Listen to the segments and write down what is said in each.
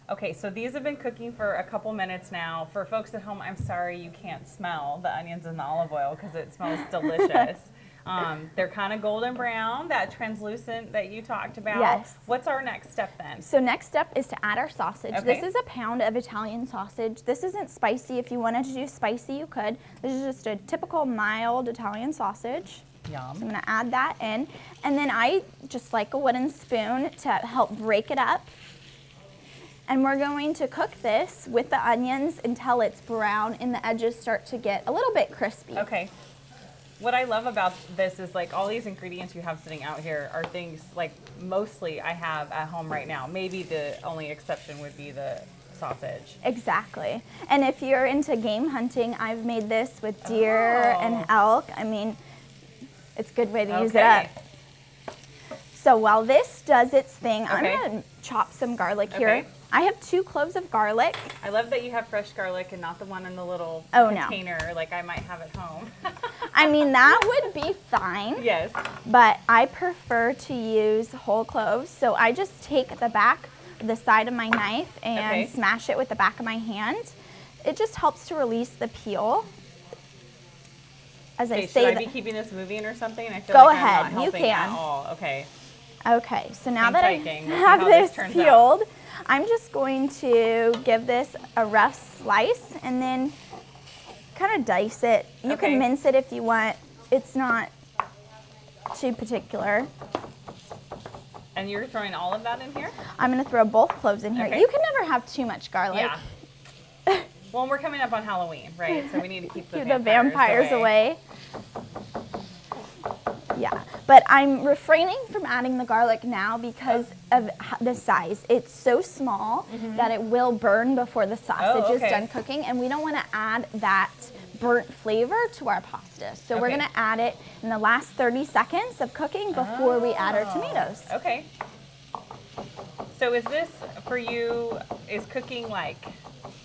Okay, so these have been cooking for a couple minutes now. For folks at home, I'm sorry you can't smell the onions and the olive oil because it smells delicious. They're kind of golden brown, that translucent that you talked about. Yes. What's our next step then? So next step is to add our sausage. Okay. This is a pound of Italian sausage. This isn't spicy. If you wanted to do spicy, you could. This is just a typical mild Italian sausage. Yum. So I'm gonna add that in. And then I just like a wooden spoon to help break it up. And we're going to cook this with the onions until it's brown and the edges start to get a little bit crispy. Okay. What I love about this is like all these ingredients you have sitting out here are things like mostly I have at home right now. Maybe the only exception would be the sausage. Exactly. And if you're into game hunting, I've made this with deer and elk. I mean, it's a good way to use it up. So while this does its thing, I'm gonna chop some garlic here. I have 2 cloves of garlic. I love that you have fresh garlic and not the one in the little no. container like I might have at home. I mean, that would be fine. Yes. But I prefer to use whole cloves. So I just take the side of my knife and smash it with the back of my hand. It just helps to release the peel. As I say, should I be keeping this moving or something? I feel go like ahead, I'm not you helping can. At all. Okay. Okay, so now that I We'll have this peeled, out. I'm just going to give this a rough slice and then kind of dice it. You can mince it if you want. It's not too particular. And you're throwing all of that in here? I'm going to throw both cloves in here. Okay. You can never have too much garlic. Yeah. Well, we're coming up on Halloween, right? So we need to keep the vampires away. Yeah, but I'm refraining from adding the garlic now because of the size. It's so small that it will burn before the sausage is done cooking, and we don't want to add that burnt flavor to our pasta. So we're going to add it in the last 30 seconds of cooking before we add our tomatoes. Okay. So is this, for you, is cooking like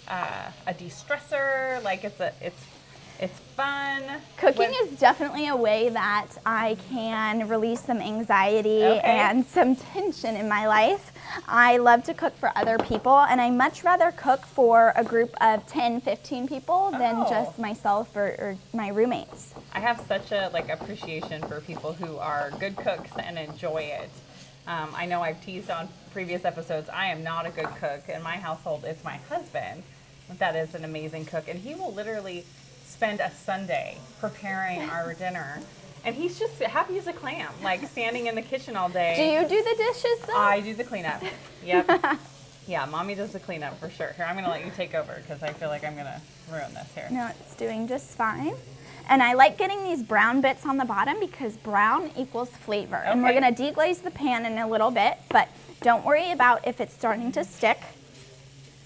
a de-stressor? Like it's fun? Cooking is definitely a way that I can release some anxiety and some tension in my life. I love to cook for other people, and I much rather cook for a group of 10, 15 people than just myself or my roommates. I have such a appreciation for people who are good cooks and enjoy it. I know I've teased on previous episodes, I am not a good cook. In my household, it's my husband that is an amazing cook, and he will literally spend a Sunday preparing our dinner, and he's just happy as a clam, like standing in the kitchen all day. Do you do the dishes though? I do the cleanup. Yep. Yeah, Mommy does the cleanup for sure. Here, I'm gonna let you take over because I feel like I'm gonna ruin this here. No, it's doing just fine. And I like getting these brown bits on the bottom because brown equals flavor. And we're gonna deglaze the pan in a little bit, but don't worry about if it's starting to stick.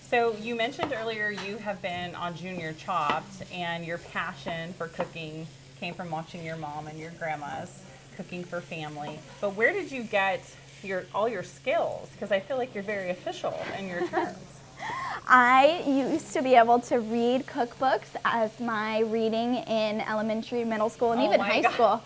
So you mentioned earlier you have been on Junior Chopped, and your passion for cooking came from watching your mom and your grandmas cooking for family. But where did you get all your skills? Because I feel like you're very official in your terms. I used to be able to read cookbooks as my reading in elementary, middle school, and even high school.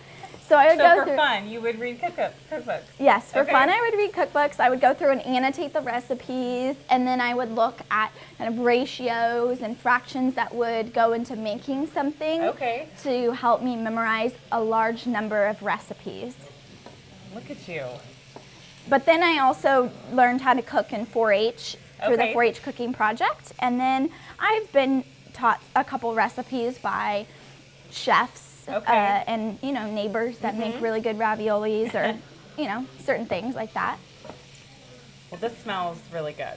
So I would go through. For fun, you would read cookbooks? Yes, for fun I would read cookbooks. I would go through and annotate the recipes, and then I would look at kind of ratios and fractions that would go into making something to help me memorize a large number of recipes. Look at you. But then I also learned how to cook in 4-H through the 4-H cooking project, and then I've been taught a couple recipes by chefs and neighbors that make really good raviolis or certain things like that. Well, this smells really good.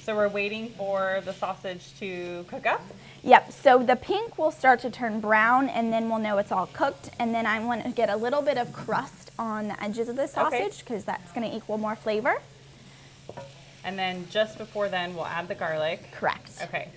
So we're waiting for the sausage to cook up? Yep, so the pink will start to turn brown, and then we'll know it's all cooked, and then I want to get a little bit of crust on the edges of the sausage because that's going to equal more flavor. And then just before then, we'll add the garlic. Correct. Okay.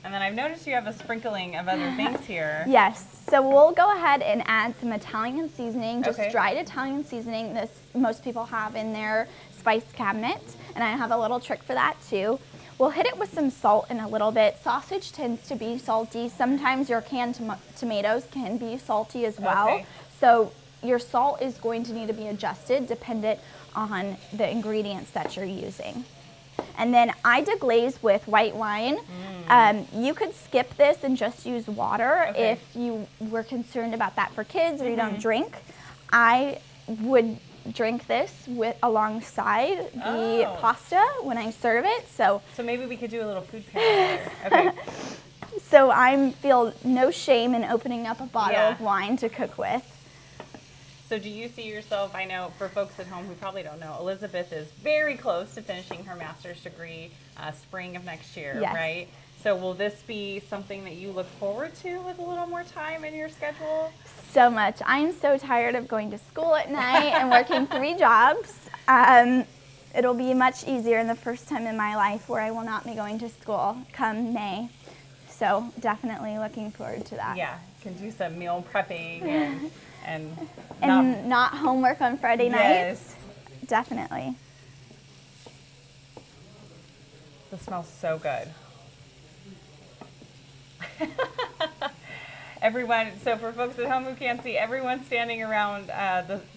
And then I've noticed you have a sprinkling of other things here. Yes, so we'll go ahead and add some Italian seasoning, just dried Italian seasoning. This most people have in their spice cabinet, and I have a little trick for that too. We'll hit it with some salt in a little bit. Sausage tends to be salty. Sometimes your canned tomatoes can be salty as well. So your salt is going to need to be adjusted dependent on the ingredients that you're using. And then I deglaze with white wine. You could skip this and just use water if you were concerned about that for kids or you don't drink. I would drink this alongside the pasta when I serve it. So maybe we could do a little food pairing there. Okay. So I feel no shame in opening up a bottle of wine to cook with. So do you see yourself, I know for folks at home who probably don't know, Elizabeth is very close to finishing her master's degree spring of next year, right? So will this be something that you look forward to with a little more time in your schedule? So much. I'm so tired of going to school at night and working 3 jobs. It'll be much easier in the first time in my life where I will not be going to school come May. So definitely looking forward to that. Yeah, can do some meal prepping and not homework on Friday nights. Definitely. This smells so good. Everyone, so for folks at home who can't see, everyone standing around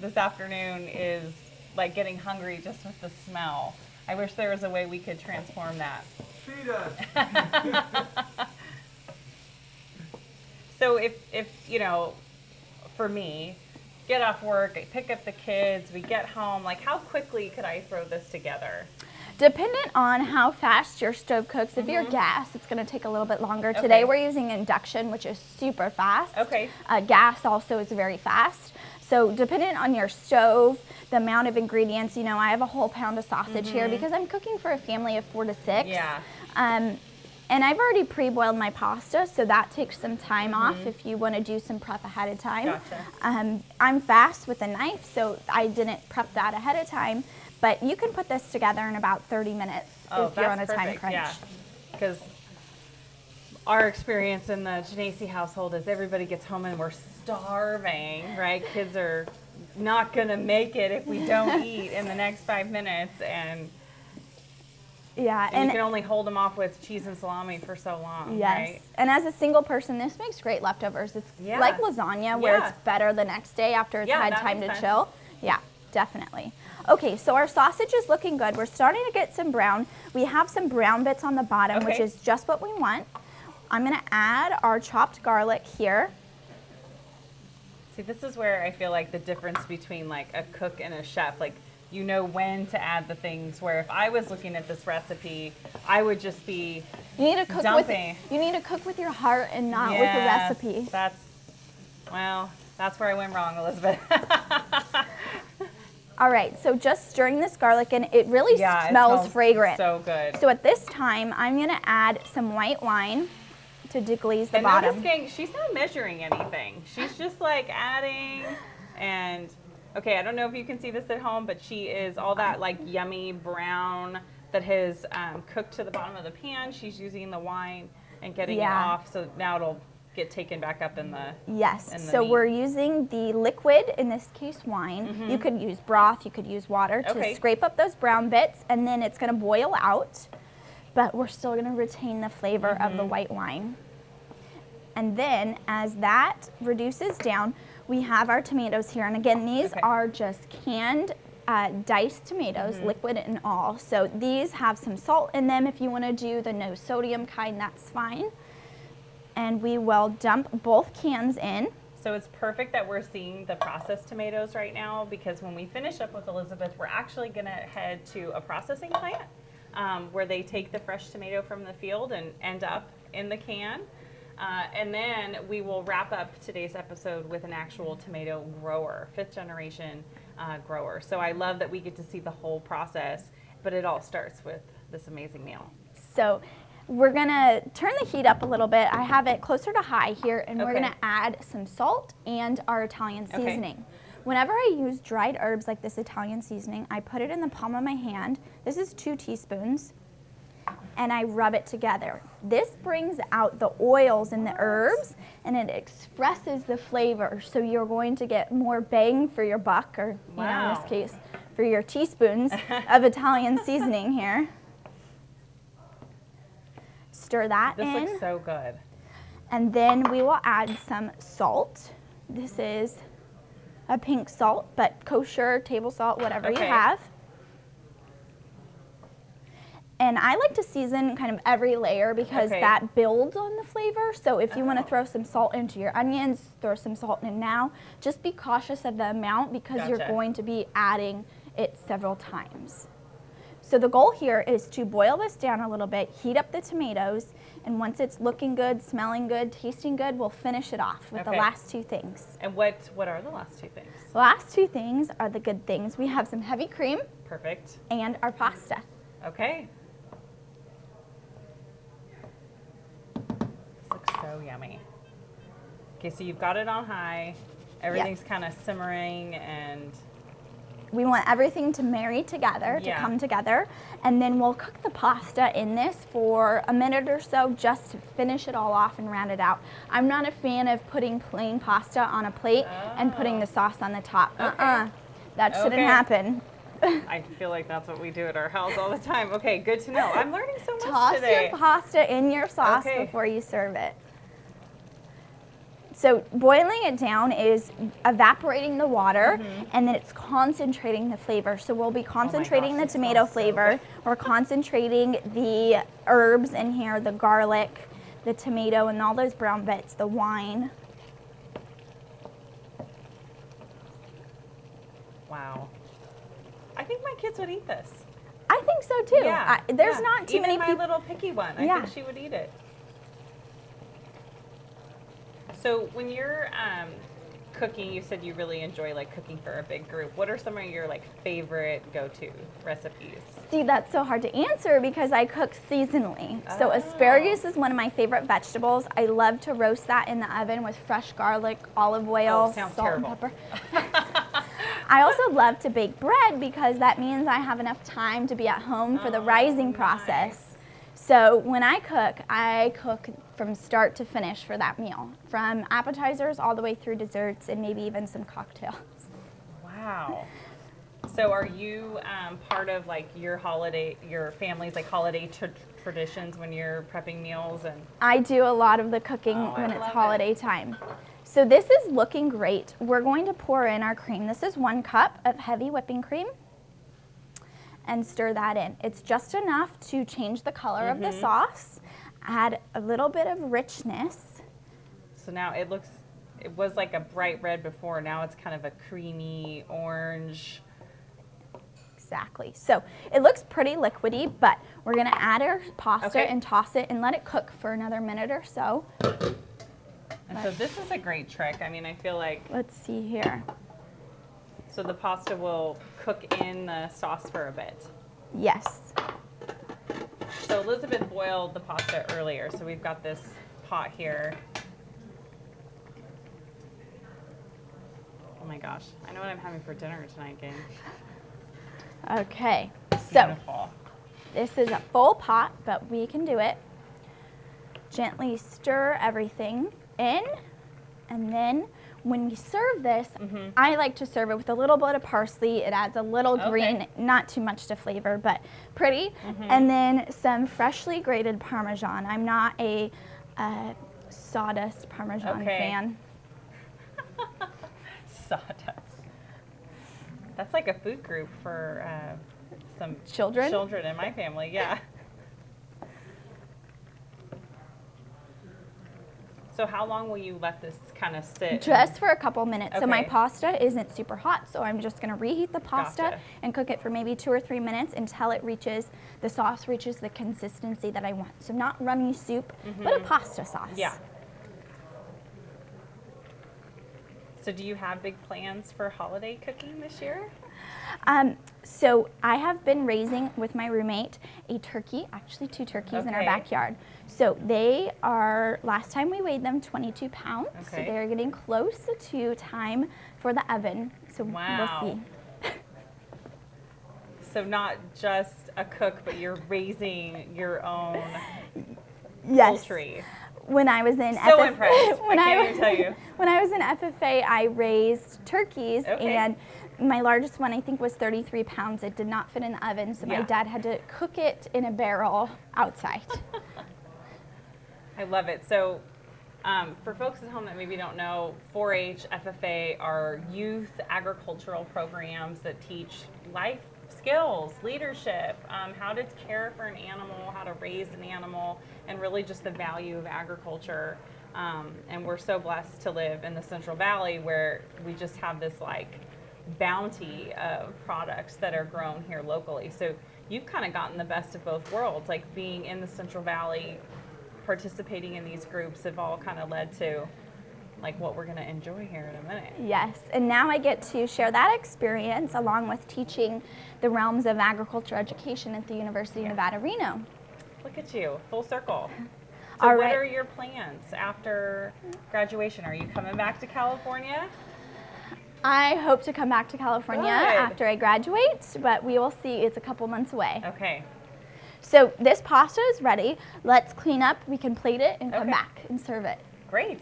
this afternoon is like getting hungry just with the smell. I wish there was a way we could transform that. Feed us. So if you know, for me, get off work, I pick up the kids, we get home, like how quickly could I throw this together? Dependent on how fast your stove cooks. If you're gas, it's going to take a little bit longer. Today we're using induction, which is super fast. Gas also is very fast. So dependent on your stove, the amount of ingredients, you know, I have a whole pound of sausage here because I'm cooking for a family of 4 to 6. And I've already pre-boiled my pasta, so that takes some time off if you want to do some prep ahead of time. I'm fast with a knife, so I didn't prep that ahead of time. But you can put this together in about 30 minutes if you're on a time crunch. Yeah, because our experience in the Genesi household is everybody gets home and we're starving, right? Kids are not going to make it if we don't eat in the next 5 minutes. And you can only hold them off with cheese and salami for so long, right? And as a single person, this makes great leftovers. It's like lasagna where it's better the next day after it's had time to chill. Yeah, definitely. Okay, so our sausage is looking good. We're starting to get some brown. We have some brown bits on the bottom, which is just what we want. I'm going to add our chopped garlic here. See, this is where I feel like the difference between like a cook and a chef, like you know when to add the things, where if I was looking at this recipe, I would just be dumping. You need to cook with your heart and not with the recipe. That's where I went wrong, Elizabeth. All right, so just stirring this garlic in, it really smells fragrant. So good. So at this time, I'm gonna add some white wine to deglaze the bottom. Notice, gang, she's not measuring anything. She's just like adding and, okay, I don't know if you can see this at home, but she is all that like yummy brown that has cooked to the bottom of the pan. She's using the wine and getting it off, so now it'll get taken back up in the so meat. We're using the liquid, in this case wine. You could use broth, you could use water to scrape up those brown bits, and then it's going to boil out, but we're still going to retain the flavor of the white wine. And then as that reduces down, we have our tomatoes here, and again these are just canned diced tomatoes, liquid and all. So these have some salt in them. If you want to do the no sodium kind, that's fine. And we will dump both cans in. So it's perfect that we're seeing the processed tomatoes right now, because when we finish up with Elizabeth, we're actually going to head to a processing plant where they take the fresh tomato from the field and end up in the can. And then we will wrap up today's episode with an actual tomato grower, 5th generation grower. So I love that we get to see the whole process, but it all starts with this amazing meal. So we're gonna turn the heat up a little bit. I have it closer to high here, and we're gonna add some salt and our Italian seasoning. Whenever I use dried herbs like this Italian seasoning, I put it in the palm of my hand. This is 2 teaspoons, and I rub it together. This brings out the oils in the herbs, and it expresses the flavor, so you're going to get more bang for your buck, or you know, in this case, for your teaspoons of Italian seasoning here. Stir that in. This looks so good. And then we will add some salt. This is a pink salt, but kosher, table salt, whatever you Okay. have. And I like to season kind of every layer because Okay. that builds on the flavor. So if you want to throw some salt into your onions, throw some salt in now. Just be cautious of the amount because you're Gotcha. going to be adding it several times. So the goal here is to boil this down a little bit, heat up the tomatoes, and once it's looking good, smelling good, tasting good, we'll finish it off with the Okay. last two things. And what are the last two things? The last two things are the good things. We have some heavy cream Perfect. and our pasta. Okay. This looks so yummy. Okay, so you've got it on high. Everything's kind of simmering and We want everything to marry together, to Yeah. come together, and then we'll cook the pasta in this for a minute or so just to finish it all off and round it out. I'm not a fan of putting plain pasta on a plate and putting the sauce on the top. Okay. That shouldn't Okay. happen. I feel like that's what we do at our house all the time. Okay, good to know. I'm learning so much Toss today. your pasta in your sauce Okay. before you serve it. So boiling it down is evaporating the water, and then it's concentrating the flavor. So we'll be concentrating Mm-hmm. it the tomato smells so flavor. good. We're concentrating the herbs in here, the garlic, the tomato, and all those brown bits, the wine. Wow. I think my kids would eat this. I think so too. Yeah. There's yeah. not too Even many my people. little picky one. I Yeah. think she would eat it. So when you're cooking, you said you really enjoy like cooking for a big group. What are some of your like favorite go-to recipes? See, that's so hard to answer because I cook seasonally. So Oh. asparagus is one of my favorite vegetables. I love to roast that in the oven with fresh garlic, olive oil, Oh, sounds salt terrible. and pepper. I also love to bake bread because that means I have enough time to be at home for the Oh, rising nice. process. So when I cook from start to finish for that meal, from appetizers all the way through desserts and maybe even some cocktails. Wow. So are you part of like your family's like holiday traditions when you're prepping meals and? I do a lot of the cooking Oh, I when it's love it. holiday time. So this is looking great. We're going to pour in our cream. This is 1 cup of heavy whipping cream and stir that in. It's just enough to change the color of the sauce, add a little bit of richness. So now it was like a bright red before. Now it's kind of a creamy orange. Exactly. So it looks pretty liquidy, but we're gonna add our pasta Okay. and toss it and let it cook for another minute or so. And so this is a great trick. I mean, I feel like, Let's see here. so the pasta will cook in the sauce for a bit. Yes. So Elizabeth boiled the pasta earlier, so we've got this pot here. Oh my gosh, I know what I'm having for dinner tonight, gang. Okay. So Beautiful. this is a full pot, but we can do it. Gently stir everything in, and then when you serve this, I like to serve it with a little bit of parsley. It adds a little Okay. green, not too much to flavor, but pretty. And then some freshly grated Parmesan. I'm not a sawdust Parmesan Okay. fan. Sawdust. That's like a food group for some Children? children in my family, yeah. So how long will you let this kind of sit? Just for a couple minutes. So my Okay. pasta isn't super hot, so I'm just gonna reheat the pasta Gotcha. and cook it for maybe 2 or 3 minutes until the sauce reaches the consistency that I want. So not runny soup, but a pasta sauce. Yeah. So do you have big plans for holiday cooking this year? So I have been raising with my roommate a turkey, actually 2 turkeys in our Okay. backyard. So they are, last time we weighed them 22 pounds. So Okay. they're getting close to time for the oven. So Wow. we'll see. So not just a cook, but you're raising your own Yes. poultry. When I was in So impressed. when I can't was- even tell you. When I was in FFA, I raised turkeys, Okay. and my largest one I think was 33 pounds. It did not fit in the oven, so my Yeah. dad had to cook it in a barrel outside. I love it. So For folks at home that maybe don't know, 4-H, FFA are youth agricultural programs that teach life skills, leadership, how to care for an animal, how to raise an animal, and really just the value of agriculture. And we're so blessed to live in the Central Valley where we just have this like bounty of products that are grown here locally. So you've kind of gotten the best of both worlds, like being in the Central Valley, participating in these groups have all kind of led to like what we're going to enjoy here in a minute. Yes, and now I get to share that experience along with teaching the realms of agriculture education at the University of Nevada, Reno. Look at you, full circle. So All what right. are your plans after graduation? Are you coming back to California? I hope to come back to California Good. after I graduate, but we will see. It's a couple months away. Okay. So this pasta is ready. Let's clean up. We can plate it and come Okay. back and serve it. Great.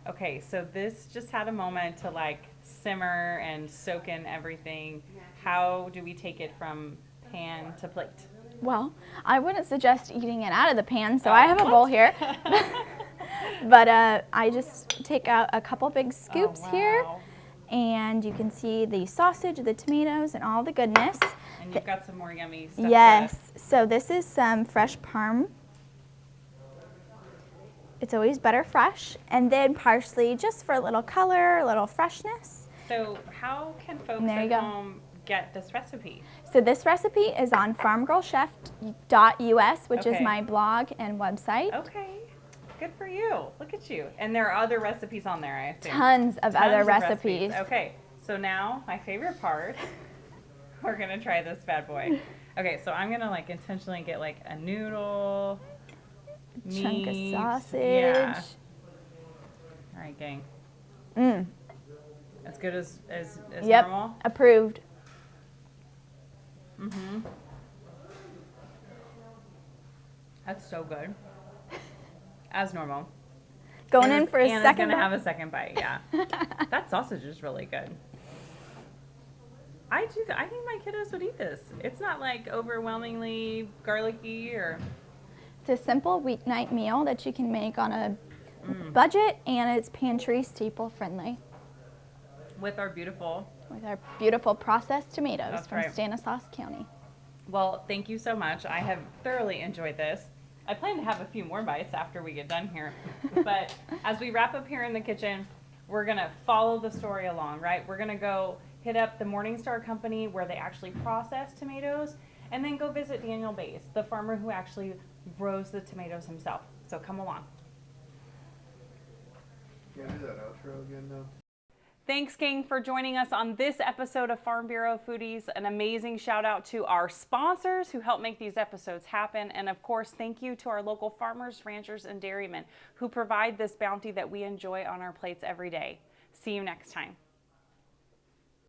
Okay, so this just had a moment to like simmer and soak in everything. How do we take it from pan to plate? Well, I wouldn't suggest eating it out of the pan, so Oh, I have a what? bowl here. But I just take out a couple big scoops Oh, here, wow. and you can see the sausage, the tomatoes, and all the goodness. And you've got some more yummy stuff. Yes, so this is some fresh parm. It's always better fresh. And then parsley just for a little color, a little freshness. So how can folks And there you at go. home get this recipe? So this recipe is on farmgirlchef.us, which is Okay. my blog and website. Okay, good for you. Look at you. And there are other recipes on there, I assume. Tons of other Tons of recipes. Okay, so now my favorite part. We're gonna try this bad boy. Okay, so I'm gonna like intentionally get like a noodle, Chunk of meat. sausage. Yeah. All right, gang. Mm. As good as Yep, normal. approved. Mhm. That's so good. As normal. Going in for a Anna's second gonna bite. have a second bite. Yeah. That sausage is really good. I think my kiddos would eat this. It's not like overwhelmingly garlicky or. It's a simple weeknight meal that you can make on a Mm. budget, and it's pantry staple friendly With our beautiful. with our beautiful processed tomatoes That's from right. Stanislaus County. Well, thank you so much. I have thoroughly enjoyed this. I plan to have a few more bites after we get done here. But as we wrap up here in the kitchen, we're going to follow the story along, right? We're going to go hit up the Morningstar Company where they actually process tomatoes, and then go visit Daniel Bays, the farmer who actually grows the tomatoes himself. So come along. Can I do that outro again now? Thanks, gang, for joining us on this episode of Farm Bureau Foodies. An amazing shout out to our sponsors who help make these episodes happen. And of course, thank you to our local farmers, ranchers, and dairymen who provide this bounty that we enjoy on our plates every day. See you next time.